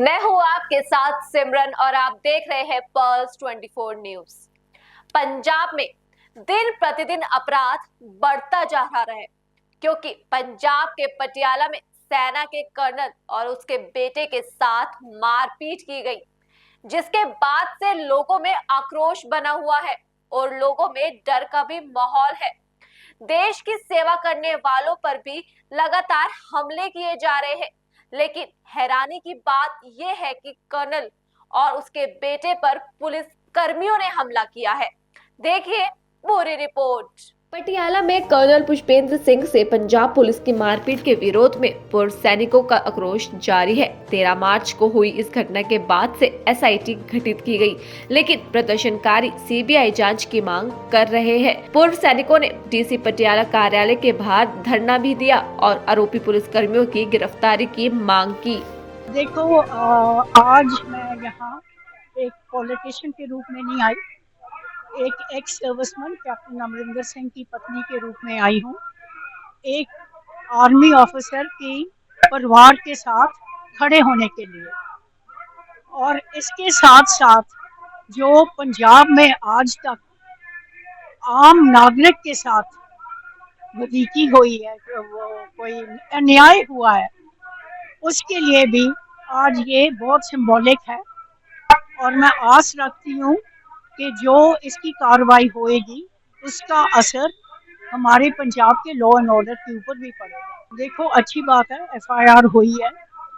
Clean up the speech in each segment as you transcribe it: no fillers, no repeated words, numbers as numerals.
मैं हूं आपके साथ सिमरन और आप देख रहे हैं पल्स 24 न्यूज। पंजाब में दिन प्रतिदिन अपराध बढ़ता जा रहा है क्योंकि पंजाब के पटियाला में सेना के कर्नल और उसके बेटे के साथ मारपीट की गई, जिसके बाद से लोगों में आक्रोश बना हुआ है और लोगों में डर का भी माहौल है। देश की सेवा करने वालों पर भी लगातार हमले किए जा रहे हैं, लेकिन हैरानी की बात यह है कि कर्नल और उसके बेटे पर पुलिस कर्मियों ने हमला किया है। देखिए पूरी रिपोर्ट। पटियाला में कर्नल पुष्पेंद्र सिंह से पंजाब पुलिस की मारपीट के विरोध में पूर्व सैनिकों का आक्रोश जारी है। 13 मार्च को हुई इस घटना के बाद से एसआईटी गठित की गई, लेकिन प्रदर्शनकारी सीबीआई जांच की मांग कर रहे हैं। पूर्व सैनिकों ने डीसी पटियाला कार्यालय के बाहर धरना भी दिया और आरोपी पुलिस कर्मियों की गिरफ्तारी की मांग की। देखो, आज मैं यहाँ एक पॉलिटिशियन के रूप में नहीं आई, एक ex serviceman captain Amarinder Singh की पत्नी के रूप में आई हूँ, एक आर्मी ऑफिसर की परिवार के साथ खड़े होने के लिए। और इसके साथ साथ जो पंजाब में आज तक आम नागरिक के साथ वजीकी हुई है, वो कोई अन्याय हुआ है, उसके लिए भी आज ये बहुत सिंबॉलिक है। और मैं आस रखती हूँ कि जो इसकी कार्रवाई होएगी उसका असर हमारे पंजाब के लॉ एंड ऑर्डर के ऊपर भी पड़ेगा। देखो, अच्छी बात है, एफआईआर हुई है,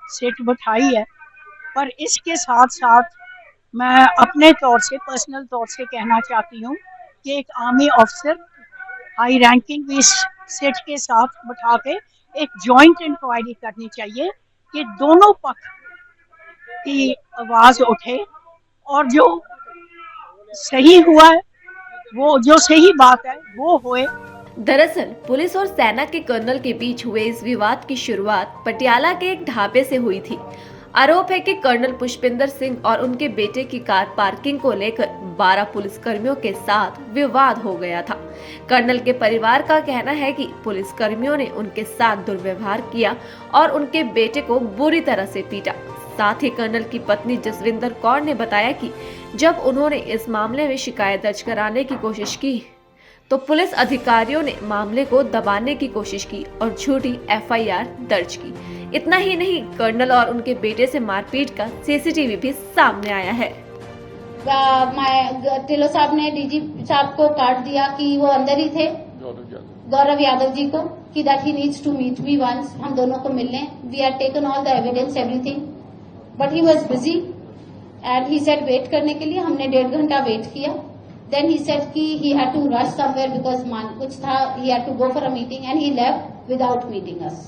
सिट बिठाई है, पर इसके साथ साथ मैं अपने तौर से पर्सनल तौर से कहना चाहती हूँ कि एक आर्मी ऑफिसर हाई रैंकिंग भी सिट के साथ बिठा के एक जॉइंट इंक्वायरी करनी चाहिए कि दोनों पक्ष की आवाज उठे और जो सही हुआ है, वो जो सही बात है वो होए। दरअसल पुलिस और सेना के कर्नल के बीच हुए इस विवाद की शुरुआत पटियाला के एक ढाबे से हुई थी। आरोप है कि कर्नल पुष्पेंद्र सिंह और उनके बेटे की कार पार्किंग को लेकर 12 पुलिस कर्मियों के साथ विवाद हो गया था। कर्नल के परिवार का कहना है कि पुलिस कर्मियों ने उनके साथ दुर्व्यवहार किया और उनके बेटे को बुरी तरह से पीटा। साथ ही कर्नल की पत्नी जसविंदर कौर ने बताया कि जब उन्होंने इस मामले में शिकायत दर्ज कराने की कोशिश की तो पुलिस अधिकारियों ने मामले को दबाने की कोशिश की और झूठी एफआईआर दर्ज की। इतना ही नहीं, कर्नल और उनके बेटे से मारपीट का सीसीटीवी भी सामने आया है। टिल्लो साहब ने डीजी साहब को काट दिया कि वो अंदर ही थे, गौरव यादव जी को, कि that he needs to meet me once, हम दोनों को मिलने। We had taken all the evidence everything, but he was busy and he said wait करने के लिए। हमने 1.5 घंटा वेट किया। Then he said कि he had to rush somewhere because कुछ था, he had to go for a meeting and he left without meeting us.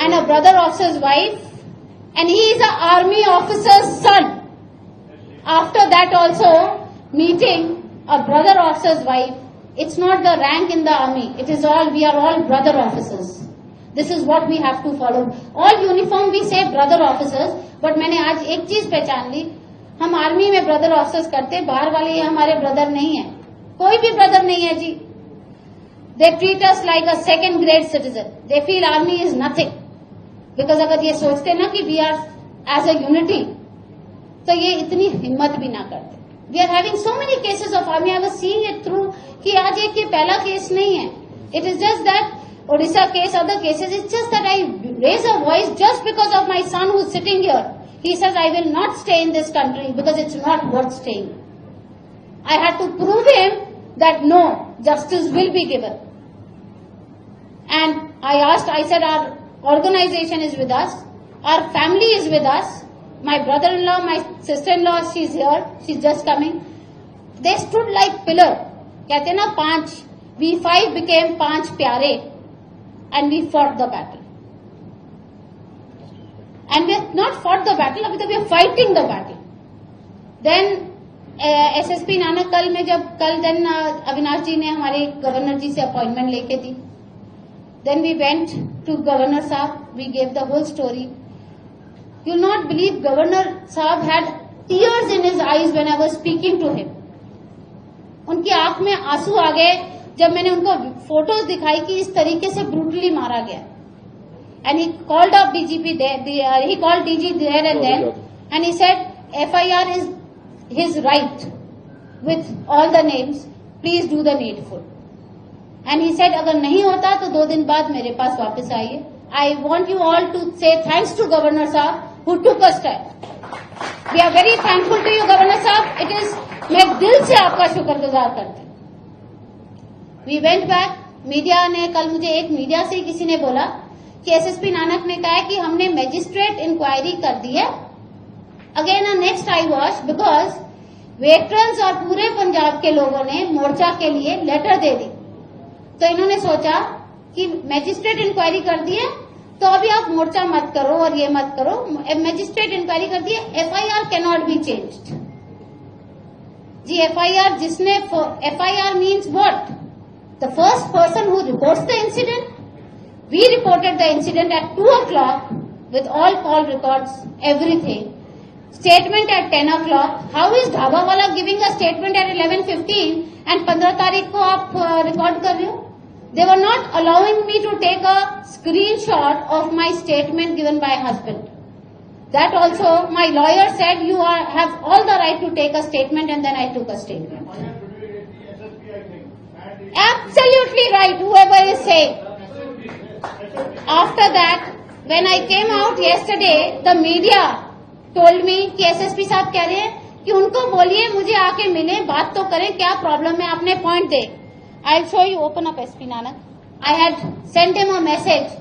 And a brother officer's wife, and he is an army officer's son. After that also meeting a brother officer's wife, it's not the rank in the army. It is all, we are all brother officers. This is what we have to follow. All uniform we say brother officers, but मैंने आज एक चीज पहचान ली, हम army में brother officers करते, बाहर वाले ये हमारे ब्रदर नहीं है, कोई भी ब्रदर नहीं है जी। They treat us like a second grade citizen. They feel army is nothing, because अगर ये सोचते ना कि we are as a unity, तो ये इतनी हिम्मत भी ना करते। We are having so many cases of army, I was seeing it through कि आज एक ये पहला केस नहीं है। It is just that Odisha case, other cases, it's just that I raise a voice just because of my son who is sitting here. He says, I will not stay in this country because it's not worth staying. I had to prove him that no, justice will be given. And I said, our organization is with us, our family is with us, my brother-in-law, my sister-in-law, she's here, she's just coming. They stood like pillar. कहते ना 5, we 5 became 5 प्यारे, and we fought the battle. And we have not fought the battle, अभी तो we are fighting the battle. Then SSP Nanak then Avinash जी ने हमारे governor जी से appointment लेके दी. Then we went to Governor Saab, we gave the whole story. You'll not believe Governor Saab had tears in his eyes when I was speaking to him. उनकी आंख में आंसू आ गए जब मैंने उनको फोटोज दिखाई कि इस तरीके से ब्रूटली मारा गया. and he called up DGP there. He called DG there and then, and he said FIR is his right with all the names. Please do the needful. And he said अगर नहीं होता तो 2 दिन बाद मेरे पास वापस आइए. I want you all to say thanks to Governor Saab who took a step. We are very thankful to you, Governor Saab. It is, मैं दिल से आपका शुक्रगुजार करती हूँ. We went back. मीडिया ने कल मुझे एक मीडिया से किसी ने बोला कि एसएसपी नानक ने कहा है कि हमने मैजिस्ट्रेट इंक्वायरी कर दी है. Again next I watch because veterans और पूरे पंजाब के लोगों ने मोर्चा के लिए लेटर दे दी. तो इन्होंने सोचा कि मैजिस्ट्रेट इंक्वायरी कर दी है तो अभी आप मोर्चा मत करो और ये मत करो. मैजिस्ट्रेट इंक्वायरी कर दी है. FIR can not be changed. जी एफआईआर जिसने FIR means what? The first person who reports the incident. We reported the incident at 2 o'clock with all call records, everything. Statement at 10 o'clock. How is dhaba वाला giving a statement at 11:15 and 15 तारीख को आप record कर रहे हो? They were not allowing me to take a screenshot of my statement given by husband. That also my lawyer said you have all the right to take a statement, and then I took a statement. Absolutely right, whoever is saying. After that, when I came out yesterday, the media told me कि SSP साहब कह रहे हैं कि उनको बोलिए मुझे आके मिले, बात तो करें, क्या प्रॉब्लम है, आपने point they. I'll show you. Open up SP Nanak. I had sent him a message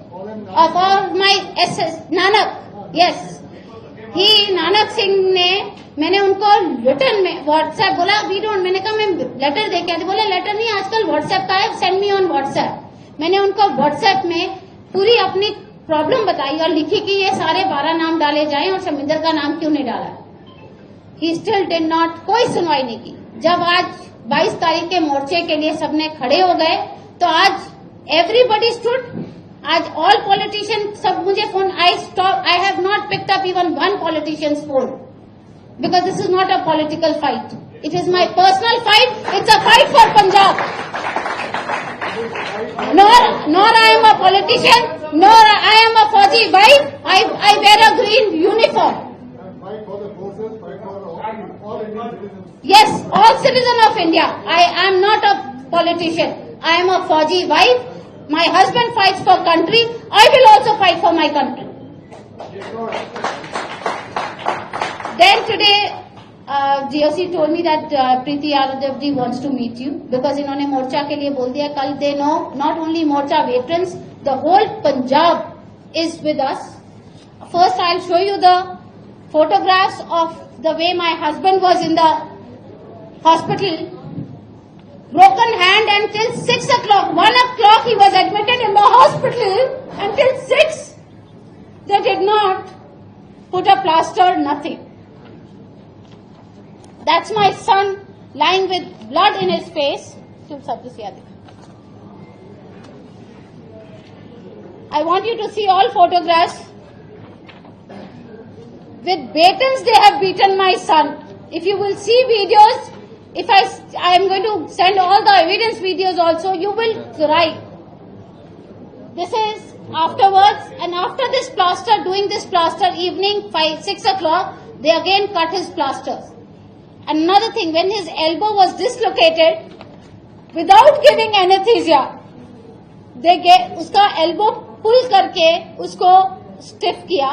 of all my SS Nanak. Yes, he Nanak Singh ने, मैंने उनको रिटर्न में व्हाट्सएप बोला वी डोंट. मैंने कहा मैं लेटर दे के आती. बोले लेटर नहीं, आजकल व्हाट्सएप का है, सेंड मी ऑन व्हाट्सएप. मैंने उनको व्हाट्सएप में पूरी अपनी प्रॉब्लम बताई और लिखी कि ये सारे 12 नाम डाले जाएं और शमिंदर का नाम क्यों नहीं डाला. He still did not. कोई सुनवाई नहीं की. जब आज 22 तारीख के मोर्चे के लिए सबने खड़े हो गए तो आज एवरीबडी स्टूड. आज ऑल पॉलिटिशियन सब मुझे phone. I have not picked up even one politicians phone because this is not a political fight. It is my personal fight. It's a fight for Punjab. Nor I am a politician, nor I am a Fauji wife. I wear a green uniform. Fight for the forces, fight for all Indian citizens. Yes, all citizen of India. I am not a politician. I am a Fauji wife. My husband fights for country. I will also fight for my country. Then today, GOC told me that Preeti Yadav ji wants to meet you because इन्होंने मोर्चा के लिए बोल दिया. कल they know not only Morcha veterans, the whole Punjab is with us. First, I'll show you the photographs of the way my husband was in the hospital. Broken hand until 6 o'clock. 1 o'clock he was admitted in the hospital. Until 6, they did not put a plaster, nothing. That's my son lying with blood in his face. I want you to see all photographs. With batons they have beaten my son. If you will see videos, if I am going to send all the evidence videos also, you will cry. This is afterwards, and after this plaster, doing this plaster, evening 6 o'clock, they again cut his plasters. Another thing, when his elbow was dislocated, without giving anesthesia, they gave उसका elbow pull करके उसको stiff किया.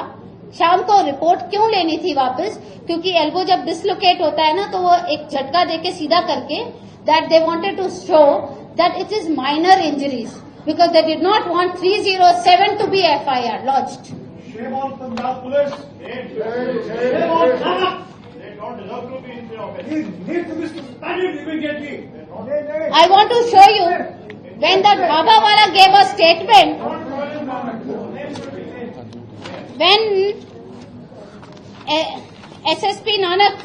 शाम को report क्यों लेनी थी वापस? क्योंकि एल्बो जब डिसलोकेट होता है ना तो वो एक झटका देके सीधा करके, that they wanted to show that it is minor injuries because they did not want 307 to be FIR lodged. Shame on Punjab police. Shame on Nanak. They don't deserve to be in the office. He needs to be suspended immediately. I want to show you when the Dhaba wala gave a statement. When SSP Nanak,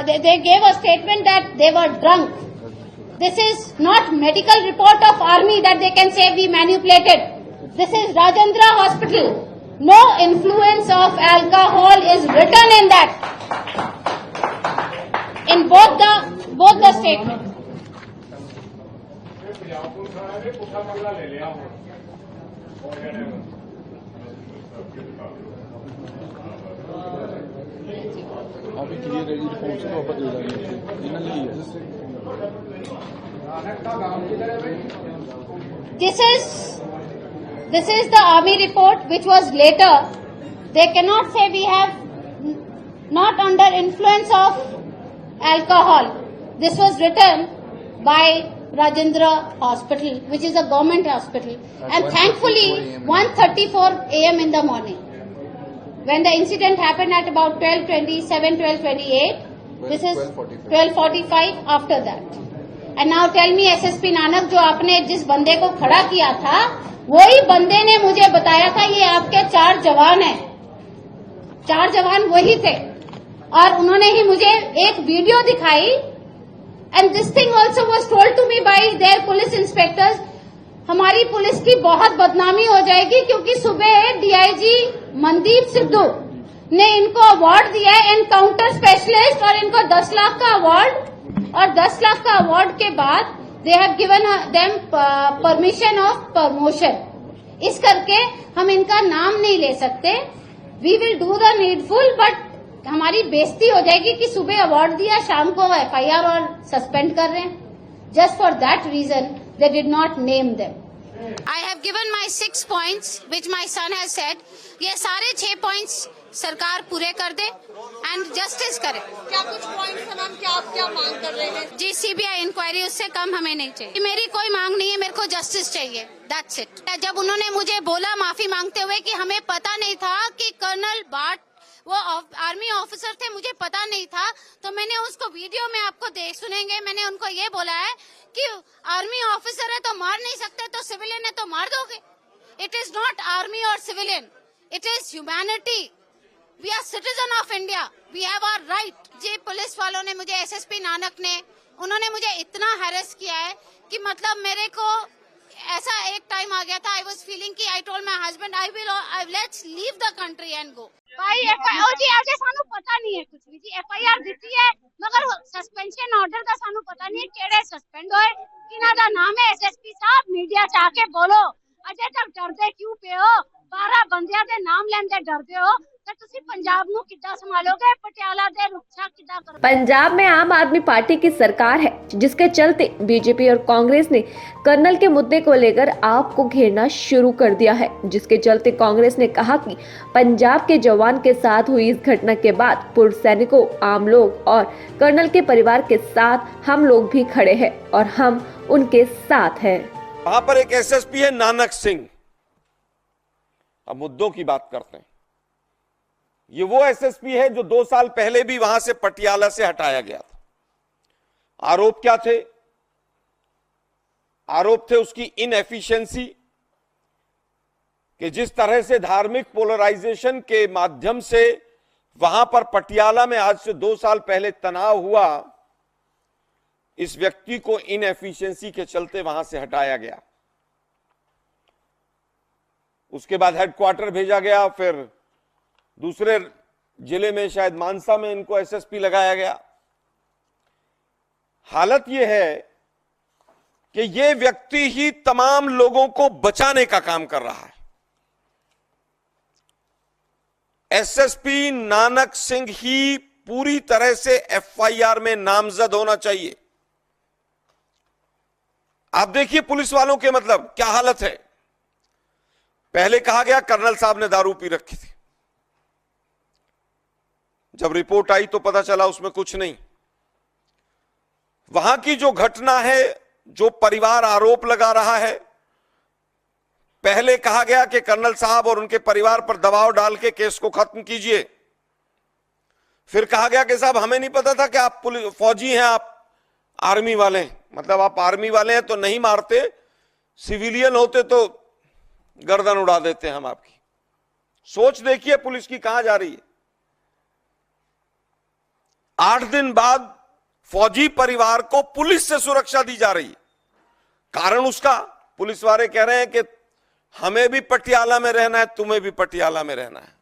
they gave a statement that they were drunk. This is not medical report of army that they can say we manipulated. This is Rajendra Hospital. No influence of alcohol is written in that. In both the statements. अभी clear है जी, report से वापस ले जाएंगे इन्हें नहीं है। This is the army report which was later. They cannot say we have not under influence of alcohol. This was written by Rajendra Hospital, which is a government hospital, and thankfully 1:34 a.m. in the morning, when the incident happened at about 12:27, 12:28. This is 12:45 after that. And now tell me, SSP Nanak, जो आपने जिस बंदे को खड़ा किया था, वही बंदे ने मुझे बताया था ये आपके 4 जवान हैं, 4 जवान वही थे, और उन्होंने ही मुझे एक वीडियो दिखाई। And this thing also was told to me by their police inspectors. हमारी पुलिस की बहुत बदनामी हो जाएगी, क्योंकि सुबह डीआईजी मनदीप सिद्धू ने इनको अवार्ड दिया है, एनकाउंटर स्पेशलिस्ट, और इनको 10 लाख का अवार्ड, और 10 लाख का अवार्ड के बाद they have given them permission of promotion. इस करके हम इनका नाम नहीं ले सकते। We will do the needful, but हमारी बेइज्जती हो जाएगी कि सुबह अवार्ड दिया, शाम को एफआईआर और सस्पेंड कर रहे हैं। Just for that reason they did not name them. I have given my 6 points which my son has said. ये सारे 6 पॉइंट्स सरकार पूरे कर दे एंड जस्टिस करे। क्या कुछ पॉइंट्स है मैम, क्या आप क्या मांग कर रहे हैं? जी, सीबीआई इंक्वायरी, उससे कम हमें नहीं चाहिए। मेरी कोई मांग नहीं है, मेरे को जस्टिस चाहिए, दैट्स इट। जब उन्होंने मुझे बोला माफी मांगते हुए कि हमें पता नहीं था कि कर्नल भाट वो आर्मी ऑफिसर थे, मुझे पता नहीं था, तो मैंने उसको वीडियो में आपको सुनेंगे, मैंने उनको ये बोला है कि आर्मी ऑफिसर है तो मार नहीं सकते, तो सिविलियन है तो मार दोगे। इट इज नॉट आर्मी और civilian, it is humanity. We are citizen of India, we have our right. जी, पुलिस वालों ने मुझे, एसएसपी नानक ने, उन्होंने मुझे इतना हैरेस किया है कि मतलब मेरे को ऐसा एक टाइम आ गया था, आई वाज फीलिंग कि I told my husband I will let's leave the country and go. भाई एफआईआर जी अजे सानू पता नहीं है कुछ भी जी। एफआईआर दिती है मगर सस्पेंशन ऑर्डर का सानू पता नहीं केड़े सस्पेंड होए, किना दा नाम है। एसएसपी साहब मीडिया च आके बोलो, अजे तक डरदे क्यों पे हो? 12 बंदियां दे नाम लेंदे डरदे हो, तो तुसी पंजाब नू किद्दां संभालोगे? पटियाला दे रुखसा किद्दां करोगे? पंजाब में आम आदमी पार्टी की सरकार है, जिसके चलते बीजेपी और कांग्रेस ने कर्नल के मुद्दे को लेकर आप को घेरना शुरू कर दिया है, जिसके चलते कांग्रेस ने कहा कि पंजाब के जवान के साथ हुई इस घटना के बाद पूर्व सैनिकों, आम लोग और कर्नल के परिवार के साथ हम लोग भी खड़े हैं और हम उनके साथ हैं। वहां पर एक एसएसपी है नानक सिंह। अब मुद्दों की बात करते हैं। ये वो एसएसपी है जो 2 साल पहले भी वहां से पटियाला से हटाया गया था। आरोप क्या थे? आरोप थे उसकी इनएफिशिएंसी, कि जिस तरह से धार्मिक पोलराइजेशन के माध्यम से वहां पर पटियाला में आज से 2 साल पहले तनाव हुआ, इस व्यक्ति को इनएफिशिएंसी के चलते वहां से हटाया गया। उसके बाद हेडक्वार्टर भेजा गया, फिर दूसरे जिले में शायद मानसा में इनको एसएसपी लगाया गया। हालत यह है कि यह व्यक्ति ही तमाम लोगों को बचाने का काम कर रहा है। एसएसपी नानक सिंह ही पूरी तरह से एफआईआर में नामजद होना चाहिए। आप देखिए पुलिस वालों के मतलब क्या हालत है। पहले कहा गया कर्नल साहब ने दारू पी रखी थी, जब रिपोर्ट आई तो पता चला उसमें कुछ नहीं। वहां की जो घटना है, जो परिवार आरोप लगा रहा है, पहले कहा गया कि कर्नल साहब और उनके परिवार पर दबाव डाल के केस को खत्म कीजिए। फिर कहा गया कि साहब हमें नहीं पता था कि आप पुलिस फौजी हैं, आप आर्मी वाले हैं, मतलब आप आर्मी वाले हैं तो नहीं मारते, सिविलियन होते तो गर्दन उड़ा देते हैं हम आपकी। सोच देखिए पुलिस की कहां जा रही है। 8 दिन बाद फौजी परिवार को पुलिस से सुरक्षा दी जा रही है। कारण उसका पुलिस वाले कह रहे हैं कि हमें भी पटियाला में रहना है, तुम्हें भी पटियाला में रहना है,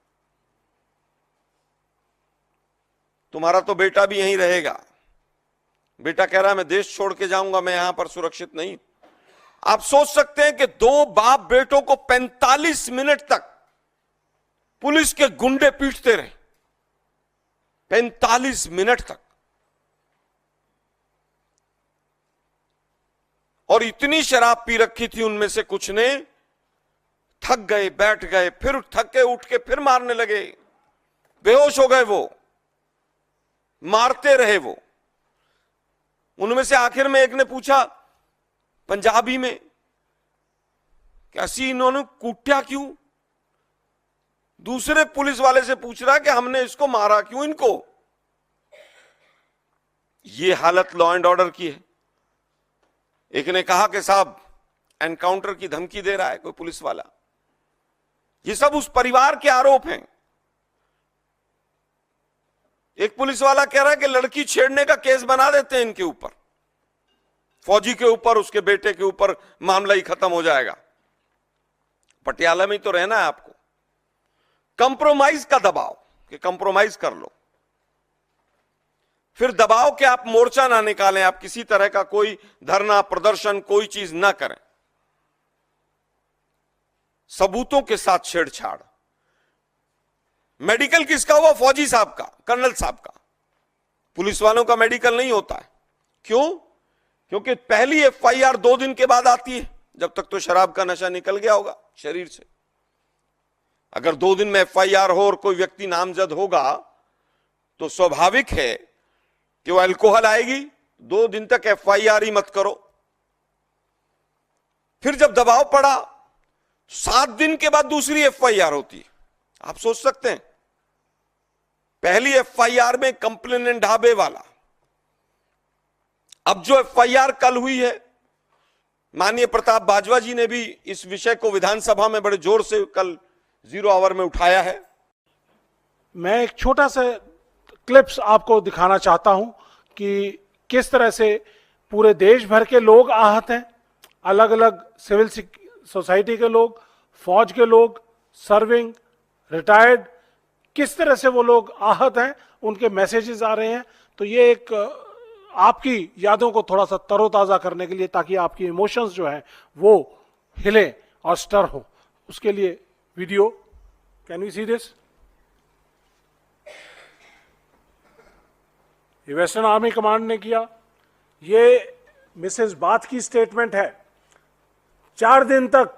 तुम्हारा तो बेटा भी यहीं रहेगा। बेटा कह रहा है मैं देश छोड़ के जाऊंगा, मैं यहां पर सुरक्षित नहीं। आप सोच सकते हैं कि 2 बाप बेटों को 45 मिनट तक पुलिस के गुंडे पीटते रहे 45 मिनट तक, और इतनी शराब पी रखी थी उनमें से कुछ ने, थक गए, बैठ गए, फिर थक के उठ के फिर मारने लगे, बेहोश हो गए, वो मारते रहे वो। उनमें से आखिर में एक ने पूछा पंजाबी में कि असी इन्होंने कूटा क्यों? दूसरे पुलिस वाले से पूछ रहा कि हमने इसको मारा क्यों इनको? ये हालत लॉ एंड ऑर्डर की है। एक ने कहा कि साहब एनकाउंटर की धमकी दे रहा है कोई पुलिस वाला। ये सब उस परिवार के आरोप हैं। एक पुलिस वाला कह रहा है कि लड़की छेड़ने का केस बना देते हैं इनके ऊपर, फौजी के ऊपर, उसके बेटे के ऊपर, मामला ही खत्म हो जाएगा। पटियाला में ही तो रहना है आपको। कंप्रोमाइज का दबाव कि कंप्रोमाइज कर लो, फिर दबाव के आप मोर्चा ना निकालें, आप किसी तरह का कोई धरना प्रदर्शन कोई चीज ना करें, सबूतों के साथ छेड़छाड़। मेडिकल किसका हुआ? फौजी साहब का, कर्नल साहब का। पुलिस वालों का मेडिकल नहीं होता है। क्यों? क्योंकि पहली एफआईआर 2 दिन के बाद आती है, जब तक तो शराब का नशा निकल गया होगा शरीर से। अगर 2 दिन में एफआईआर हो और कोई व्यक्ति नामजद होगा तो स्वाभाविक है कि वो अल्कोहल आएगी। 2 दिन तक एफआईआर ही मत करो। फिर जब दबाव पड़ा 7 दिन के बाद दूसरी एफआईआर होती है। आप सोच सकते हैं, पहली एफआईआर में कंप्लेनेंट ढाबे वाला, अब जो एफआईआर कल हुई है, माननीय प्रताप बाजवा जी ने भी इस विषय को विधानसभा में बड़े जोर से कल 0 आवर में उठाया है। मैं एक छोटा सा क्लिप्स आपको दिखाना चाहता हूं कि किस तरह से पूरे देश भर के लोग आहत हैं, अलग अलग सिविल सोसाइटी के लोग, फौज के लोग, सर्विंग, रिटायर्ड, किस तरह से वो लोग आहत हैं, उनके मैसेजेस आ रहे हैं। तो ये एक आपकी यादों को थोड़ा सा तरोताजा करने के लिए, ताकि आपकी इमोशंस जो हैं वो हिले और स्टर हो, उसके लिए video. Can we see this? ये वेस्टर्न आर्मी कमांड ने किया। ये मिसेस बाथ की स्टेटमेंट है। 4 दिन तक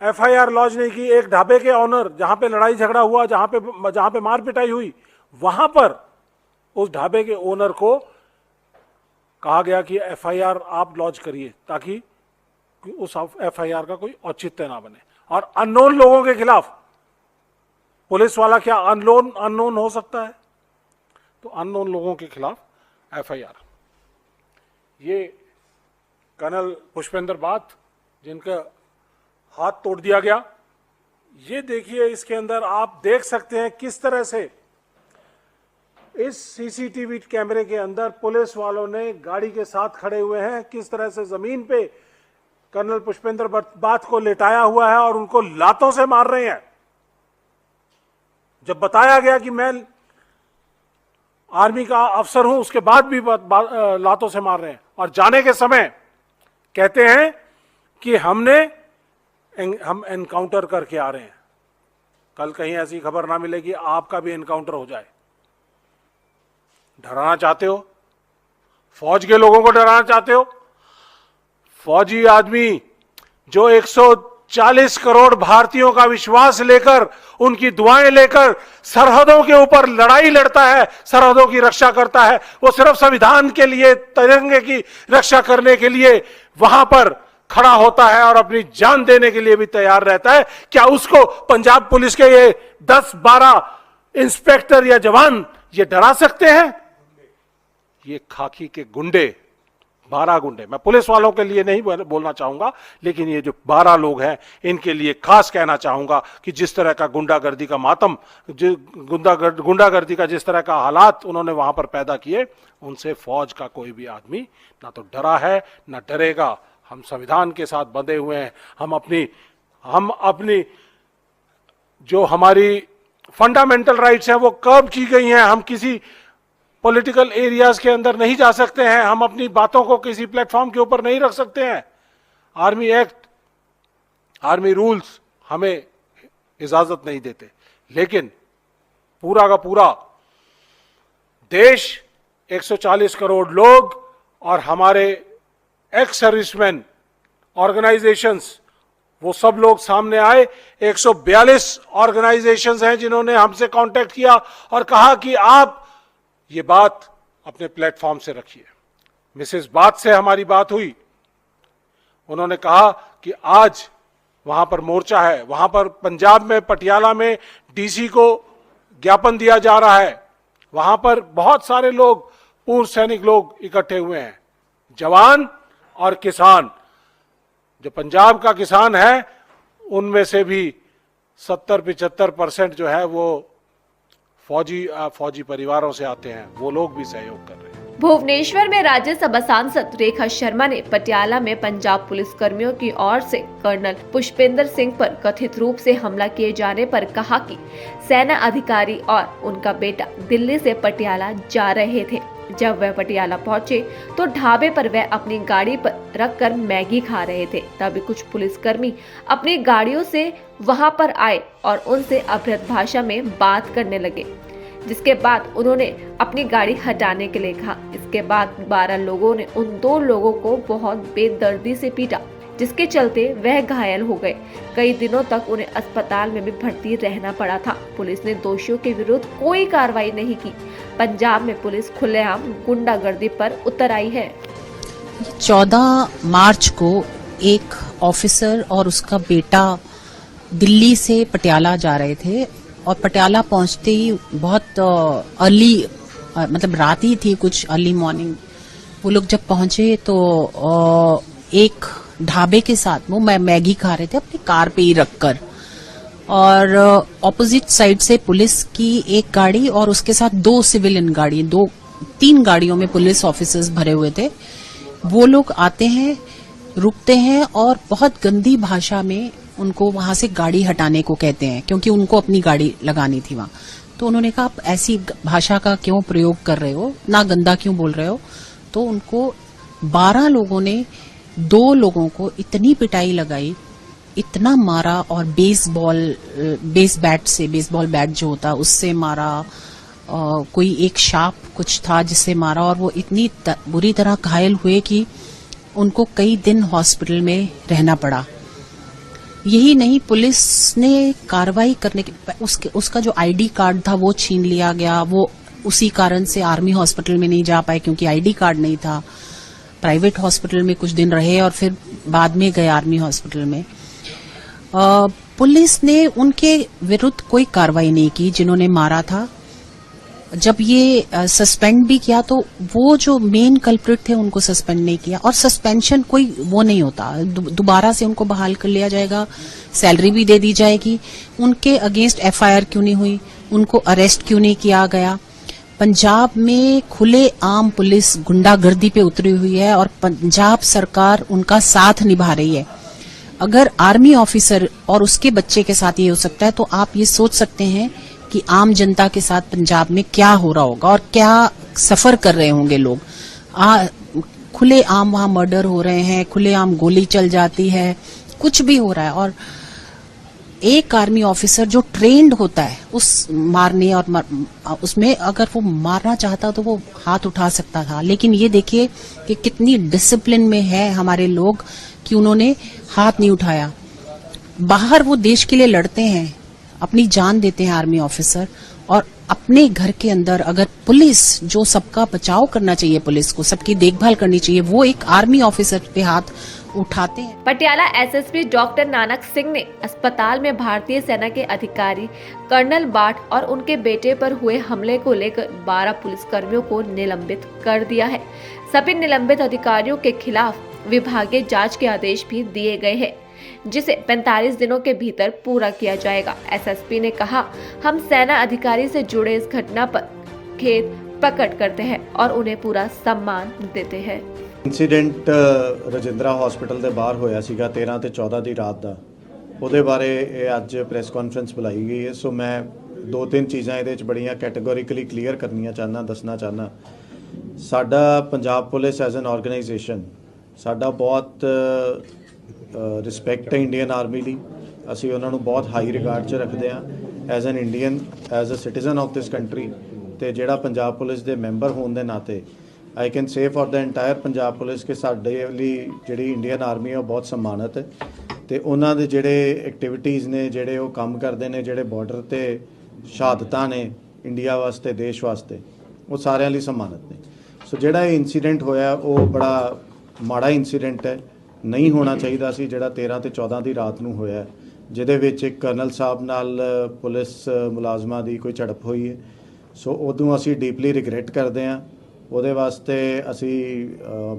एफआईआर लॉन्च नहीं की। एक ढाबे के ऑनर, जहां पे लड़ाई झगड़ा हुआ, जहां पे मार पिटाई हुई, वहां पर उस ढाबे के ओनर को कहा गया कि एफआईआर आप लॉन्च करिए, ताकि उस एफआईआर का कोई औचित्य ना बने। और अननोन लोगों के खिलाफ, पुलिस वाला क्या अननोन हो सकता है? तो अननोन लोगों के खिलाफ एफआईआर। ये कर्नल पुष्पेंद्र बाथ, जिनका हाथ तोड़ दिया गया, ये देखिए, इसके अंदर आप देख सकते हैं किस तरह से इस सीसीटीवी कैमरे के अंदर पुलिस वालों ने गाड़ी के साथ खड़े हुए हैं, किस तरह से जमीन पे कर्नल पुष्पेंद्र बाथ को लेटाया हुआ है और उनको लातों से मार रहे हैं। जब बताया गया कि मैं आर्मी का अफसर हूं, उसके बाद भी लातों से मार रहे हैं। और जाने के समय कहते हैं कि हम एनकाउंटर करके आ रहे हैं। कल कहीं ऐसी खबर ना मिले कि आपका भी एनकाउंटर हो जाए। डराना चाहते हो? फौज के लोगों को डराना चाहते हो? फौजी आदमी जो 140 करोड़ भारतीयों का विश्वास लेकर, उनकी दुआएं लेकर सरहदों के ऊपर लड़ाई लड़ता है, सरहदों की रक्षा करता है, वो सिर्फ संविधान के लिए, तिरंगे की रक्षा करने के लिए वहां पर खड़ा होता है और अपनी जान देने के लिए भी तैयार रहता है। क्या उसको पंजाब पुलिस के ये 10-12 इंस्पेक्टर या जवान ये डरा सकते हैं? ये खाकी के गुंडे, 12 गुंडे, मैं पुलिस वालों के लिए नहीं बोलना चाहूंगा, लेकिन ये जो 12 लोग हैं, इनके लिए खास कहना चाहूंगा कि जिस तरह का गुंडागर्दी का मातम, गुंडागर्दी का जिस तरह का हालात उन्होंने वहां पर पैदा किए, उनसे फौज का कोई भी आदमी ना तो डरा है ना डरेगा। हम संविधान के साथ बंधे हुए हैं। हम अपनी जो हमारी फंडामेंटल राइट्स हैं वो कर्ब की गई हैं। हम किसी पॉलिटिकल एरियाज के अंदर नहीं जा सकते हैं। हम अपनी बातों को किसी प्लेटफॉर्म के ऊपर नहीं रख सकते हैं। आर्मी एक्ट, आर्मी रूल्स हमें इजाजत नहीं देते। लेकिन पूरा का पूरा देश, 140 करोड़ लोग और हमारे एक्स सर्विसमैन ऑर्गेनाइजेशंस, वो सब लोग सामने आए। 142 ऑर्गेनाइजेशंस हैं जिन्होंने हमसे कांटेक्ट किया और कहा कि आप ये बात अपने प्लेटफॉर्म से रखिए। मिसेस बात से हमारी बात हुई, उन्होंने कहा कि आज वहां पर मोर्चा है, वहां पर पंजाब में पटियाला में डीसी को ज्ञापन दिया जा रहा है, वहां पर बहुत सारे लोग, पूर्व सैनिक लोग इकट्ठे हुए हैं, जवान और किसान। जो पंजाब का किसान है उनमें से भी 70-75% जो है वो फौजी परिवारों से आते हैं, वो लोग भी सहयोग कर रहे हैं। भुवनेश्वर में राज्यसभा सांसद रेखा शर्मा ने पटियाला में पंजाब पुलिस कर्मियों की ओर से कर्नल पुष्पेंद्र सिंह पर कथित रूप से हमला किए जाने पर कहा कि सेना अधिकारी और उनका बेटा दिल्ली से पटियाला जा रहे थे। जब वह पटियाला पहुंचे तो ढाबे पर वह अपनी गाड़ी पर रखकर मैगी खा रहे थे। तभी कुछ पुलिसकर्मी अपनी गाड़ियों से वहां पर आए और उनसे अभद्र भाषा में बात करने लगे, जिसके बाद उन्होंने अपनी गाड़ी हटाने के लिए कहा। इसके बाद 12 लोगों ने उन 2 लोगों को बहुत बेदर्दी से पीटा, जिसके चलते वह घायल हो गए। कई दिनों तक उन्हें अस्पताल में भी भर्ती रहना पड़ा था। पुलिस ने दोषियों के विरुद्ध कोई कार्रवाई नहीं की। पंजाब में पुलिस खुलेआम गुंडागर्दी पर उतर आई है। 14 मार्च को एक ऑफिसर और उसका बेटा दिल्ली से पटियाला जा रहे थे और पटियाला पहुंचते ही बहुत अर्ली, मतलब रात ही थी, कुछ अर्ली मॉर्निंग, वो लोग जब पहुंचे तो एक ढाबे के साथ वो मैगी खा रहे थे अपनी कार पे ही रखकर, और ऑपोजिट साइड से पुलिस की एक गाड़ी और उसके साथ 2 सिविलियन गाड़ी, 3 गाड़ियों में पुलिस ऑफिसर्स भरे हुए थे। वो लोग आते हैं, रुकते हैं और बहुत गंदी भाषा में उनको वहां से गाड़ी हटाने को कहते हैं, क्योंकि उनको अपनी गाड़ी लगानी थी वहां। तो उन्होंने कहा आप ऐसी भाषा का क्यों प्रयोग कर रहे हो, ना गंदा क्यों बोल रहे हो। तो उनको 12 लोगों ने 2 लोगों को इतनी पिटाई लगाई, इतना मारा, और बेसबॉल बैट जो होता उससे मारा, कोई एक शार्प कुछ था जिससे मारा, और वो इतनी बुरी तरह घायल हुए कि उनको कई दिन हॉस्पिटल में रहना पड़ा। यही नहीं, पुलिस ने कार्रवाई करने के उसका जो आईडी कार्ड था वो छीन लिया गया। वो उसी कारण से आर्मी हॉस्पिटल में नहीं जा पाए क्योंकि आईडी कार्ड नहीं था। प्राइवेट हॉस्पिटल में कुछ दिन रहे और फिर बाद में गए आर्मी हॉस्पिटल में। पुलिस ने उनके विरुद्ध कोई कार्रवाई नहीं की जिन्होंने मारा था। जब ये सस्पेंड भी किया तो वो जो मेन कल्प्रिट थे उनको सस्पेंड नहीं किया, और सस्पेंशन कोई वो नहीं होता, दोबारा से उनको बहाल कर लिया जाएगा, सैलरी भी दे दी जाएगी। उनके अगेंस्ट एफआईआर क्यों नहीं हुई, उनको अरेस्ट क्यों नहीं किया गया। पंजाब में खुले आम पुलिस गुंडागर्दी पे उतरी हुई है और पंजाब सरकार उनका साथ निभा रही है। अगर आर्मी ऑफिसर और उसके बच्चे के साथ ये हो सकता है तो आप ये सोच सकते हैं कि आम जनता के साथ पंजाब में क्या हो रहा होगा और क्या सफर कर रहे होंगे लोग। खुले आम वहां मर्डर हो रहे हैं, खुले आम गोली चल जाती है, कुछ भी हो रहा है। और एक आर्मी ऑफिसर जो ट्रेंड होता है उस मारने और उसमें अगर वो मारना चाहता तो वो हाथ उठा सकता था, लेकिन ये देखिए कि कितनी डिसिप्लिन में है हमारे लोग कि उन्होंने हाथ नहीं उठाया। बाहर वो देश के लिए लड़ते हैं, अपनी जान देते हैं आर्मी ऑफिसर, और अपने घर के अंदर अगर पुलिस जो सबका बचाव करना चाहिए, पुलिस को सबकी देखभाल करनी चाहिए, वो एक आर्मी ऑफिसर पे हाथ उठाते हैं। पटियाला एसएसपी डॉक्टर नानक सिंह ने अस्पताल में भारतीय सेना के अधिकारी कर्नल बाठ और उनके बेटे पर हुए हमले को लेकर 12 पुलिसकर्मियों को निलंबित कर दिया है। सभी निलंबित अधिकारियों के खिलाफ विभागीय जांच के आदेश भी दिए गए हैं, जिसे 45 दिनों के भीतर पूरा किया जाएगा। एसएसपी ने कहा, हम सेना अधिकारी से जुड़े इस घटना पर खेद प्रकट करते हैं और उन्हें पूरा सम्मान देते हैं। इंसीडेंट रजिंद्रा हॉस्पिटल ਦੇ ਬਾਹਰ ਹੋਇਆ ਸੀਗਾ 13 ਤੇ 14 ਦੀ ਰਾਤ ਦਾ, ਉਹਦੇ ਬਾਰੇ ਅੱਜ ਪ੍ਰੈਸ ਕਾਨਫਰੰਸ ਬੁਲਾਈ ਗਈ ਹੈ। ਸੋ ਮੈਂ 2-3 ਚੀਜ਼ਾਂ ਇਹਦੇ ਵਿੱਚ ਬੜੀਆਂ ਕੈਟੇਗੋਰੀਕਲੀ ਕਲੀਅਰ ਕਰਨੀਆਂ ਚਾਹਨਾ, ਦੱਸਣਾ ਚਾਹਨਾ। ਸਾਡਾ Punjab police as an organisation, ਸਾਡਾ ਬਹੁਤ ਰਿਸਪੈਕਟ ਹੈ ਇੰਡੀਅਨ ਆਰਮੀ ਲਈ, ਅਸੀਂ ਉਹਨਾਂ ਨੂੰ ਬਹੁਤ ਹਾਈ ਰਿਗਾਰਡ 'ਚ ਰੱਖਦੇ ਹਾਂ as an Indian, as a citizen of this country. ਤੇ ਜਿਹੜਾ ਪੰਜਾਬ ਪੁਲਿਸ ਦੇ ਮੈਂਬਰ ਹੋਣ ਦੇ ਨਾਤੇ I can say for the entire Punjab police ਕਿ ਸਾਡੇ ਲਈ ਜਿਹੜੀ ਇੰਡੀਅਨ ਆਰਮੀ ਹੈ ਉਹ ਬਹੁਤ ਸਨਮਾਨਿਤ ਹੈ ਤੇ ਉਹਨਾਂ ਦੇ ਜਿਹੜੇ ਐਕਟੀਵਿਟੀਜ਼ ਨੇ, ਜਿਹੜੇ ਉਹ ਕੰਮ ਕਰਦੇ ਨੇ, ਜਿਹੜੇ ਬਾਰਡਰ ਤੇ ਸ਼ਹਾਦਤਾਂ ਨੇ ਇੰਡੀਆ ਵਾਸਤੇ, ਦੇਸ਼ ਵਾਸਤੇ, ਉਹ ਸਾਰਿਆਂ ਲਈ ਸਨਮਾਨਿਤ ਨੇ। ਸੋ ਜਿਹੜਾ ਇਹ ਇਨਸੀਡੈਂਟ ਹੋਇਆ ਉਹ ਬੜਾ ਮਾੜਾ ਇਨਸੀਡੈਂਟ ਹੈ, ਨਹੀਂ ਹੋਣਾ ਚਾਹੀਦਾ ਸੀ, ਜਿਹੜਾ 13 ਤੇ 14 ਦੀ ਰਾਤ ਨੂੰ ਹੋਇਆ, ਜਿਹਦੇ ਵਿੱਚ ਇੱਕ ਕਰਨਲ ਸਾਹਿਬ ਨਾਲ ਪੁਲਿਸ ਮੁਲਾਜ਼ਮਾਂ ਦੀ ਕੋਈ ਝੜਪ ਹੋਈ ਹੈ। ਸੋ ਉਦੋਂ ਅਸੀਂ ਡੀਪਲੀ ਰਿਗਰੈਟ ਕਰਦੇ ਹਾਂ, ਉਹਦੇ ਵਾਸਤੇ ਅਸੀਂ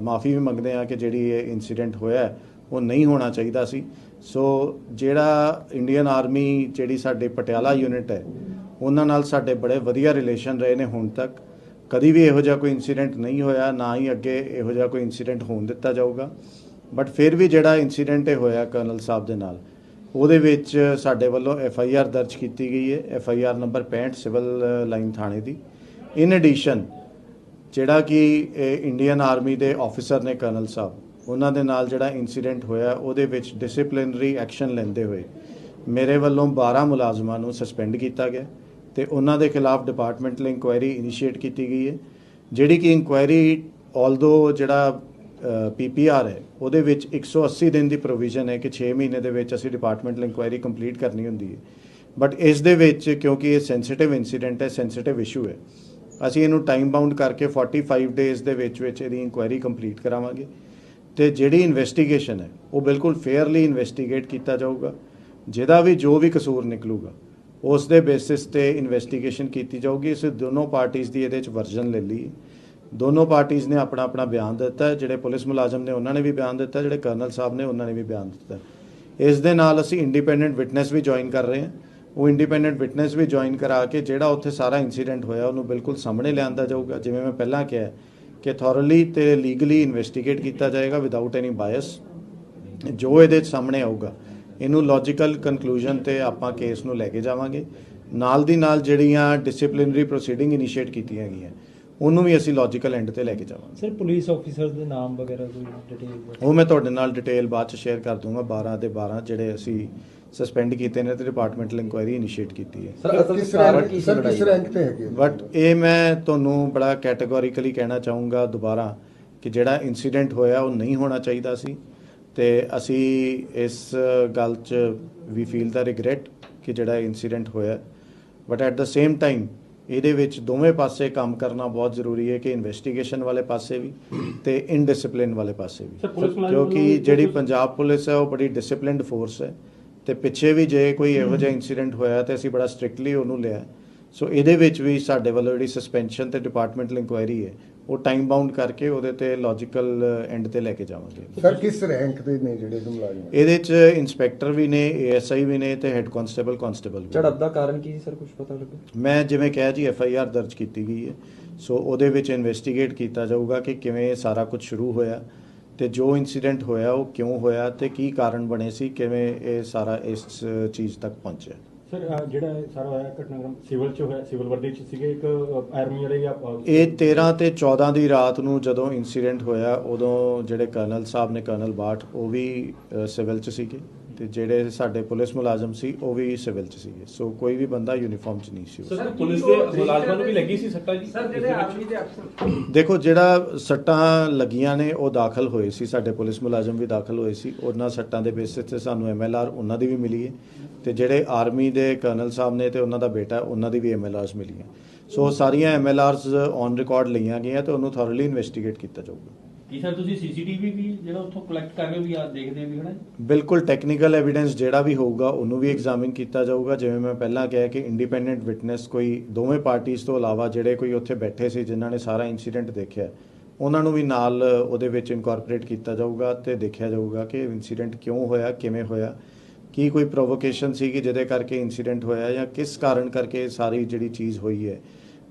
ਮਾਫੀ ਵੀ ਮੰਗਦੇ ਹਾਂ ਕਿ ਜਿਹੜੀ ਇਹ ਇਨਸੀਡੈਂਟ ਹੋਇਆ ਉਹ ਨਹੀਂ ਹੋਣਾ ਚਾਹੀਦਾ ਸੀ। ਸੋ ਜਿਹੜਾ ਇੰਡੀਅਨ ਆਰਮੀ ਜਿਹੜੀ ਸਾਡੇ ਪਟਿਆਲਾ ਯੂਨਿਟ ਹੈ ਉਹਨਾਂ ਨਾਲ ਸਾਡੇ ਬੜੇ ਵਧੀਆ ਰਿਲੇਸ਼ਨ ਰਹੇ ਨੇ ਹੁਣ ਤੱਕ, ਕਦੀ ਵੀ ਇਹੋ ਜਿਹਾ ਕੋਈ ਇਨਸੀਡੈਂਟ ਨਹੀਂ ਹੋਇਆ, ਨਾ ਹੀ ਅੱਗੇ ਇਹੋ ਜਿਹਾ ਕੋਈ ਇਨਸੀਡੈਂਟ ਹੋਣ ਦਿੱਤਾ ਜਾਊਗਾ। ਬਟ ਫਿਰ ਵੀ ਜਿਹੜਾ ਇਨਸੀਡੈਂਟ ਇਹ ਹੋਇਆ ਕਰਨਲ ਸਾਹਿਬ ਦੇ ਨਾਲ, ਉਹਦੇ ਵਿੱਚ ਸਾਡੇ ਵੱਲੋਂ FIR ਦਰਜ ਕੀਤੀ ਗਈ ਹੈ, FIR ਨੰਬਰ 65 ਸਿਵਲ ਲਾਈਨ ਥਾਣੇ ਦੀ। ਇਨ ਐਡੀਸ਼ਨ ਜਿਹੜਾ ਕਿ ਇੰਡੀਅਨ ਆਰਮੀ ਦੇ ਆਫੀਸਰ ਨੇ ਕਰਨਲ ਸਾਹਿਬ, ਉਹਨਾਂ ਦੇ ਨਾਲ ਜਿਹੜਾ ਇਨਸੀਡੈਂਟ ਹੋਇਆ ਉਹਦੇ ਵਿੱਚ ਡਿਸਪਲਿਨਰੀ ਐਕਸ਼ਨ ਲੈਂਦੇ ਹੋਏ ਮੇਰੇ ਵੱਲੋਂ 12 ਮੁਲਾਜ਼ਮਾਂ ਨੂੰ ਸਸਪੈਂਡ ਕੀਤਾ ਗਿਆ ਤੇ ਉਹਨਾਂ ਦੇ ਖਿਲਾਫ ਡਿਪਾਰਟਮੈਂਟਲ ਇਨਕੁਆਇਰੀ ਇਨੀਸ਼ੀਏਟ ਕੀਤੀ ਗਈ ਹੈ, ਜਿਹੜੀ ਕਿ ਇਨਕੁਆਇਰੀ ਆਲਦੋ ਜਿਹੜਾ PPR ਹੈ ਉਹਦੇ ਵਿੱਚ 180 ਦਿਨ ਦੀ ਪ੍ਰੋਵੀਜ਼ਨ ਹੈ ਕਿ 6 ਮਹੀਨੇ ਦੇ ਵਿੱਚ ਅਸੀਂ ਡਿਪਾਰਟਮੈਂਟਲ ਇਨਕੁਆਇਰੀ ਕੰਪਲੀਟ ਕਰਨੀ ਹੁੰਦੀ ਹੈ। ਬਟ ਇਸ ਦੇ ਵਿੱਚ ਕਿਉਂਕਿ ਇਹ ਸੈਂਸਿਟਿਵ ਇਨਸੀਡੈਂਟ ਹੈ, ਸੈਂਸਿਟਿਵ ਇਸ਼ੂ ਹੈ, ਅਸੀਂ ਇਹਨੂੰ ਟਾਈਮ ਬਾਉਂਡ ਕਰਕੇ 45 ਡੇਜ਼ ਦੇ ਵਿੱਚ ਇਹਦੀ ਇਨਕੁਆਇਰੀ ਕੰਪਲੀਟ ਕਰਾਵਾਂਗੇ ਤੇ ਜਿਹੜੀ ਇਨਵੈਸਟੀਗੇਸ਼ਨ ਹੈ ਉਹ ਬਿਲਕੁਲ ਫੇਅਰਲੀ ਇਨਵੈਸਟੀਗੇਟ ਕੀਤਾ ਜਾਊਗਾ। ਜਿਹਦਾ ਵੀ ਜੋ ਵੀ ਕਸੂਰ ਨਿਕਲੂਗਾ ਉਸ ਦੇ ਬੇਸਿਸ ਤੇ ਇਨਵੈਸਟੀਗੇਸ਼ਨ ਕੀਤੀ ਜਾਊਗੀ। ਇਸ ਦੋਨੋਂ ਪਾਰਟੀਆਂ ਦੀ ਇਹਦੇ ਵਿੱਚ ਵਰਜਨ ਲੈ ਲਈ, ਦੋਨੋਂ ਪਾਰਟੀਆਂ ਨੇ ਆਪਣਾ ਆਪਣਾ ਬਿਆਨ ਦਿੱਤਾ, ਜਿਹੜੇ ਪੁਲਿਸ ਮੁਲਾਜ਼ਮ ਨੇ ਉਹਨਾਂ ਨੇ ਵੀ ਬਿਆਨ ਦਿੱਤਾ, ਜਿਹੜੇ ਕਰਨਲ ਸਾਹਿਬ ਨੇ ਉਹਨਾਂ ਨੇ ਵੀ ਬਿਆਨ ਦਿੱਤਾ। ਇਸ ਦੇ ਨਾਲ ਅਸੀਂ ਇੰਡੀਪੈਂਡੈਂਟ ਵਿਟਨੈਸ ਵੀ ਜੁਆਇਨ ਕਰ ਰਹੇ ਹਾਂ, ਉਹ ਇੰਡੀਪੈਂਡੈਂਟ ਵਿਟਨੈਸ ਵੀ ਜੁਆਇਨ ਕਰਾ ਕੇ ਜਿਹੜਾ ਉੱਥੇ ਸਾਰਾ ਇਨਸੀਡੈਂਟ ਹੋਇਆ ਉਹਨੂੰ ਬਿਲਕੁਲ ਸਾਹਮਣੇ ਲਿਆਂਦਾ ਜਾਊਗਾ। ਜਿਵੇਂ ਮੈਂ ਪਹਿਲਾਂ ਕਿਹਾ ਕਿ ਥੋਰਲੀ ਤੇ ਲੀਗਲੀ ਇਨਵੈਸਟੀਗੇਟ ਕੀਤਾ ਜਾਏਗਾ ਵਿਦਆਊਟ ਐਨੀ ਬਾਇਸ। ਜੋ ਇਹਦੇ ਸਾਹਮਣੇ ਆਊਗਾ ਇਹਨੂੰ ਲੌਜੀਕਲ ਕਨਕਲੂਜਨ ਤੇ ਆਪਾਂ ਕੇਸ ਨੂੰ ਲੈ ਕੇ ਜਾਵਾਂਗੇ। ਨਾਲ ਦੀ ਨਾਲ ਜਿਹੜੀਆਂ ਡਿਸਪਲਿਨਰੀ ਪ੍ਰੋਸੀਡਿੰਗ ਇਨੀਸ਼ੀਏਟ ਕੀਤੀਆਂ ਗਈਆਂ ਉਹਨੂੰ ਵੀ ਅਸੀਂ ਲੌਜੀਕਲ ਐਂਡ ਤੇ ਲੈ ਕੇ ਜਾਵਾਂਗੇ। ਸਰ ਪੁਲਿਸ ਆਫੀਸਰ ਦੇ ਨਾਮ ਵਗੈਰਾ ਕੋਈ ਡਿਟੇਲ ਉਹ ਮੈਂ ਤੁਹਾਡੇ ਨਾਲ ਡਿਟੇਲ ਬਾਅਦ ਚ ਸ਼ੇਅਰ ਕਰ ਦੂੰਗਾ। 12 ਦੇ 12 ਜਿਹੜੇ ਅਸੀਂ ਸਸਪੈਂਡ ਕੀਤੇ ਨੇ ਤੇ ਡਿਪਾਰਟਮੈਂਟਲ ਇਨਕੁਆਇਰੀ ਇਨੀਸ਼ੀਏਟ ਕੀਤੀ ਹੈ। ਬਟ ਇਹ ਮੈਂ ਤੁਹਾਨੂੰ ਬੜਾ ਕੈਟੇਗੋਰੀਕਲੀ ਕਹਿਣਾ ਚਾਹੂੰਗਾ ਦੁਬਾਰਾ ਕਿ ਜਿਹੜਾ ਇਨਸੀਡੈਂਟ ਹੋਇਆ ਉਹ ਨਹੀਂ ਹੋਣਾ ਚਾਹੀਦਾ ਸੀ ਤੇ ਅਸੀਂ ਇਸ ਗੱਲ 'ਚ ਵੀ ਫੀਲ ਦਾ ਰਿਗਰੈਟ ਕਿ ਜਿਹੜਾ ਇਨਸੀਡੈਂਟ ਹੋਇਆ। But at the same time ਇਹਦੇ ਵਿੱਚ ਦੋਵੇਂ ਪਾਸੇ ਕੰਮ ਕਰਨਾ ਬਹੁਤ ਜ਼ਰੂਰੀ ਹੈ ਕਿ ਇਨਵੈਸਟੀਗੇਸ਼ਨ ਵਾਲੇ ਪਾਸੇ ਵੀ ਤੇ ਇਨਡਿਸਪਲਿਨ ਵਾਲੇ ਪਾਸੇ ਵੀ, ਕਿਉਂਕਿ ਜਿਹੜੀ ਪੰਜਾਬ ਪੁਲਿਸ ਹੈ ਉਹ ਬੜੀ ਡਿਸਪਲਿਨਡ ਫੋਰਸ ਹੈ ਤੇ ਪਿੱਛੇ ਵੀ ਜੇ ਕੋਈ ਇਹੋ ਜਿਹਾ ਇਨਸੀਡੈਂਟ ਹੋਇਆ ਤੇ ਅਸੀਂ ਬੜਾ ਸਟ੍ਰਿਕਟਲੀ ਉਹਨੂੰ ਲਿਆ। ਸੋ ਇਹਦੇ ਵਿੱਚ ਵੀ ਸਾਡੇ ਵੱਲੋਂ ਜਿਹੜੀ ਸਸਪੈਂਸ਼ਨ ਤੇ ਡਿਪਾਰਟਮੈਂਟਲ ਇਨਕੁਆਇਰੀ ਹੈ ਉਹ ਟਾਈਮ ਬਾਉਂਡ ਕਰਕੇ ਉਹਦੇ ਤੇ ਲੌਜੀਕਲ ਐਂਡ ਤੇ ਲੈ ਕੇ ਜਾਵਾਂਗੇ। ਸਰ ਕਿਸ ਰੈਂਕ ਦੇ ਨੇ ਜਿਹੜੇ ਮੁਲਾਜ਼ਮ? ਇਹਦੇ 'ਚ ਇੰਸਪੈਕਟਰ ਵੀ ਨੇ, ASI ਵੀ ਨੇ ਤੇ ਹੈੱਡ ਕਾਂਸਟੇਬਲ ਵੀ। ਝੜਪ ਦਾ ਕਾਰਨ ਕੀ ਸੀ ਸਰ, ਕੁਝ ਪਤਾ ਲੱਗਾ? ਮੈਂ ਜਿਵੇਂ ਕਿਹਾ ਜੀ FIR ਦਰਜ ਕੀਤੀ ਗਈ ਹੈ, ਸੋ ਉਹਦੇ ਵਿੱਚ ਇਨਵੈਸਟੀਗੇਟ ਕੀਤਾ ਜਾਊਗਾ ਕਿ ਕਿਵੇਂ ਸਾਰਾ ਕੁਝ ਸ਼ੁਰੂ ਹੋਇਆ ਤੇ ਜੋ ਇਨਸੀਡੈਂਟ ਹੋਇਆ ਉਹ ਕਿਉਂ ਹੋਇਆ ਤੇ ਕੀ ਕਾਰਨ ਬਣੇ ਸੀ, ਕਿਵੇਂ ਇਹ ਸਾਰਾ ਇਸ ਚੀਜ਼ ਤੱਕ ਪਹੁੰਚਿਆ। ਸਰ ਜਿਹੜਾ ਸਾਰਾ ਹੋਇਆ ਘਟਨਾਕ੍ਰਮ ਸਿਵਲ ਚ ਹੋਇਆ, ਸਿਵਲ ਵਰਦੀ ਚ ਸੀਗੇ ਇੱਕ ਆਰਮੀ ਵਾਲੇ ਜਾਂ ਇਹ 13 ਤੇ 14 ਦੀ ਰਾਤ ਨੂੰ ਜਦੋਂ ਇਨਸੀਡੈਂਟ ਹੋਇਆ ਉਦੋਂ ਜਿਹੜੇ ਕਰਨਲ ਸਾਹਿਬ ਨੇ, ਕਰਨਲ ਬਾਠ, ਉਹ ਵੀ ਸਿਵਲ ਚ ਸੀਗੇ ਤੇ ਜਿਹੜੇ ਸਾਡੇ ਪੁਲਿਸ ਮੁਲਾਜ਼ਮ ਸੀ ਉਹ ਵੀ ਸਿਵਲ ਚ ਸੀਗੇ। ਸੋ ਕੋਈ ਵੀ ਬੰਦਾ ਯੂਨੀਫਾਰਮ ਚ ਨਹੀਂ ਸੀ। ਸਰ ਪੁਲਿਸ ਦੇ ਮੁਲਾਜ਼ਮਾਂ ਨੂੰ ਵੀ ਲੱਗੀ ਸੀ ਸੱਟਾਂ ਜੀ? ਸਰ ਜਿਹੜੇ ਆਰਮੀ ਦੇ ਅਫਸਰ, ਦੇਖੋ ਜਿਹੜਾ ਸੱਟਾਂ ਲੱਗੀਆਂ ਨੇ ਉਹ ਦਾਖਲ ਹੋਏ ਸੀ, ਸਾਡੇ ਪੁਲਿਸ ਮੁਲਾਜ਼ਮ ਵੀ ਦਾਖਲ ਹੋਏ ਸੀ। ਉਹਨਾਂ ਸੱਟਾਂ ਦੇ ਬੇਸਿਸ ਤੇ ਸਾਨੂੰ MLR ਉਹਨਾਂ ਦੀ ਵੀ ਮਿਲੀ ਹੈ ਤੇ ਜਿਹੜੇ ਆਰਮੀ ਦੇ ਕਰਨਲ ਸਾਹਿਬ ਨੇ ਤੇ ਉਹਨਾਂ ਦਾ ਬੇਟਾ, ਉਹਨਾਂ ਦੀ ਵੀ MLRs ਮਿਲੀਆਂ। ਸੋ ਸਾਰੀਆਂ MLRs ਔਨ ਰਿਕਾਰਡ ਲਈਆਂ ਗਈਆਂ ਤੇ ਉਹਨੂੰ ਥੋਰਲੀ ਇਨਵੈਸਟੀਗੇਟ ਕੀਤਾ ਜਾਊਗਾ। ਕੀ ਸਰ ਤੁਸੀਂ CCTV ਵੀ ਜਿਹੜਾ ਉੱਥੋਂ ਕਲੈਕਟ ਕਰ ਰਹੇ ਹੋ ਵੀ ਆ ਦੇਖਦੇ ਵੀ ਹਨਾ? ਬਿਲਕੁਲ, ਟੈਕਨੀਕਲ ਐਵੀਡੈਂਸ ਜਿਹੜਾ ਵੀ ਹੋਊਗਾ ਉਹਨੂੰ ਵੀ ਐਗਜ਼ਾਮਿਨ ਕੀਤਾ ਜਾਊਗਾ। ਜਿਵੇਂ ਮੈਂ ਪਹਿਲਾਂ ਕਿਹਾ ਕਿ ਇੰਡੀਪੈਂਡੈਂਟ ਵਿਟਨੈਸ ਕੋਈ ਦੋਵੇਂ ਪਾਰਟੀਆਂ ਤੋਂ ਇਲਾਵਾ ਜਿਹੜੇ ਕੋਈ ਉੱਥੇ ਬੈਠੇ ਸੀ ਜਿਨ੍ਹਾਂ ਨੇ ਸਾਰਾ ਇਨਸੀਡੈਂਟ ਦੇਖਿਆ, ਉਹਨਾਂ ਨੂੰ ਵੀ ਨਾਲ ਉਹਦੇ ਵਿੱਚ ਇਨਕੋਰਪੋਰੇਟ ਕੀਤਾ ਜਾਊਗਾ ਤੇ ਦੇਖਿਆ ਜਾਊਗਾ ਕਿ ਇਨਸੀਡੈਂਟ ਕਿਉਂ ਹੋਇਆ, ਕਿਵੇਂ ਹੋਇਆ, ਕੀ ਕੋਈ ਪ੍ਰੋਵੋਕੇਸ਼ਨ ਸੀ ਕਿ ਜਿਹਦੇ ਕਰਕੇ ਇਨਸੀਡੈਂਟ ਹੋਇਆ ਜਾਂ ਕਿਸ ਕਾਰਨ ਕਰਕੇ ਸਾਰੀ ਜਿਹੜੀ ਚੀਜ਼ ਹੋਈ ਹੈ।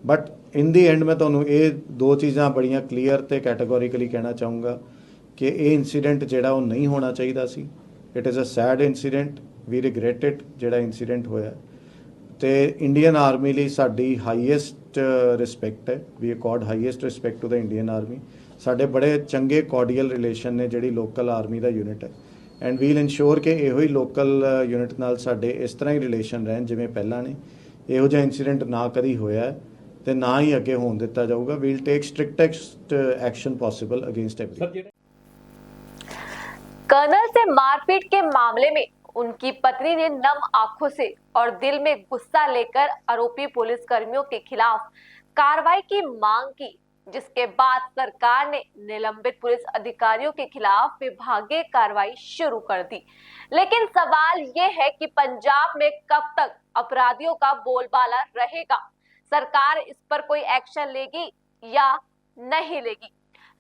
ਬਟ ਇਨ ਦੀ ਐਂਡ ਮੈਂ ਤੁਹਾਨੂੰ ਇਹ ਦੋ ਚੀਜ਼ਾਂ ਬੜੀਆਂ ਕਲੀਅਰ ਤੇ ਕੈਟੇਗੋਰੀਕਲੀ ਕਹਿਣਾ ਚਾਹੂੰਗਾ ਕਿ ਇਹ ਇਨਸੀਡੈਂਟ ਜਿਹੜਾ ਉਹ ਨਹੀਂ ਹੋਣਾ ਚਾਹੀਦਾ ਸੀ। It is a sad incident, we regret it ਜਿਹੜਾ ਇਨਸੀਡੈਂਟ ਹੋਇਆ ਤੇ ਇੰਡੀਅਨ ਆਰਮੀ ਲਈ ਸਾਡੀ ਹਾਈਐਸਟ ਰਿਸਪੈਕਟ ਹੈ। We accord highest respect to the Indian army. ਸਾਡੇ ਬੜੇ ਚੰਗੇ ਕੋਰਡੀਅਲ ਰਿਲੇਸ਼ਨ ਨੇ ਜਿਹੜੀ ਲੋਕਲ ਆਰਮੀ ਦਾ ਯੂਨਿਟ ਹੈ ਐਂਡ ਵੀਲ ਇਨਸ਼ੋਰ ਕਿ ਇਹੋ ਹੀ ਲੋਕਲ ਯੂਨਿਟ ਨਾਲ ਸਾਡੇ ਇਸ ਤਰ੍ਹਾਂ ਹੀ ਰਿਲੇਸ਼ਨ ਰਹਿਣ ਜਿਵੇਂ ਪਹਿਲਾਂ ਨੇ। ਇਹੋ ਜਿਹਾ ਇਨਸੀਡੈਂਟ ਨਾ ਕਦੀ ਹੋਇਆ ਤੇ ਨਾ ਹੀ ਅੱਗੇ ਹੋਣ ਦਿੱਤਾ ਜਾਊਗਾ। We'll take strictest action possible against every. Colonel से मारपीट के मामले में उनकी पत्नी ने नम आंखों से और दिल में गुस्सा लेकर आरोपी पुलिस कर्मियों के खिलाफ कार्रवाई की मांग की, जिसके बाद सरकार ने निलंबित पुलिस अधिकारियों के खिलाफ विभागीय कार्रवाई शुरू कर दी। लेकिन सवाल ये है कि पंजाब में कब तक अपराधियों का बोलबाला रहेगा? सरकार इस पर कोई एक्शन लेगी या नहीं लेगी?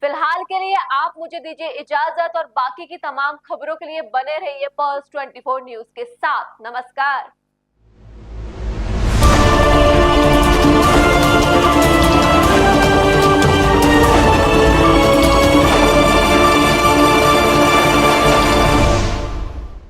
फिलहाल के लिए आप मुझे दीजिए इजाजत और बाकी की तमाम खबरों के लिए बने रहिए पर्ल्स 24 न्यूज के साथ। नमस्कार।